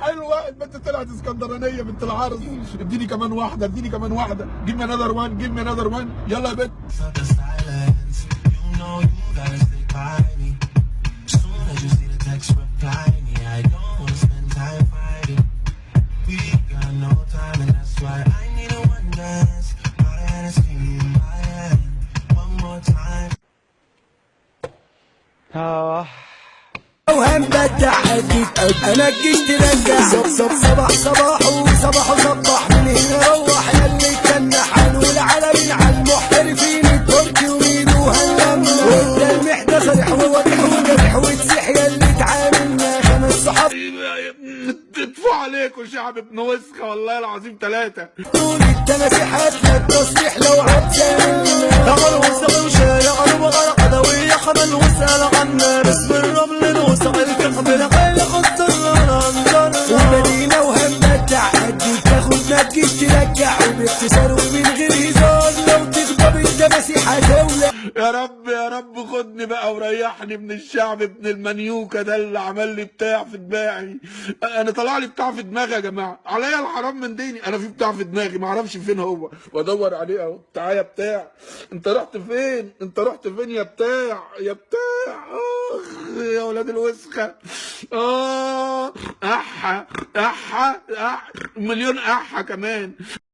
حلوه البنت طلعت اسكندرانيه بنت العرس. اديني كمان واحده، اديني كمان واحده. جيب مي انذر وان، جيب مي انذر وان. يلا يا بنت. وهنبدع اديك انا جيت ترجع صباح وصباح من هنا روح ياللي كان حنقول العالمين على المحترفين التركي وميدو هنلمنا وانت المحدة صريح وواضح وجرح وتسيح ياللي تعاملنا خمس صحاب تدفع عليكم شعب ابن وسخه والله العظيم ثلاثه. طول التماسيحات للتصريح لو عطشاننا غلوصة وشارع وغرق قدوية حمل وسأل عنا باسم الرمل نوصل الكقبل غير خط الرمل ومدينة وهنبدع اديك تاخد ما تجيش ترجع وباختصار ومن غير هزار لو تغضب التماسيح هتولع. يا رب يا رب خدني بقى وريحني من الشعب ابن المنيوكه ده اللي عمل لي بتاع في دماغي. انا طلع لي بتاع في دماغي يا جماعه، عليا الحرام من ديني. انا في بتاع في دماغي ما اعرفش فين هو، وادور عليه اهو. تعالى يا بتاع، انت رحت فين؟ انت رحت فين يا بتاع؟ يا بتاع يا ولاد الوسخه. احا مليون احا كمان.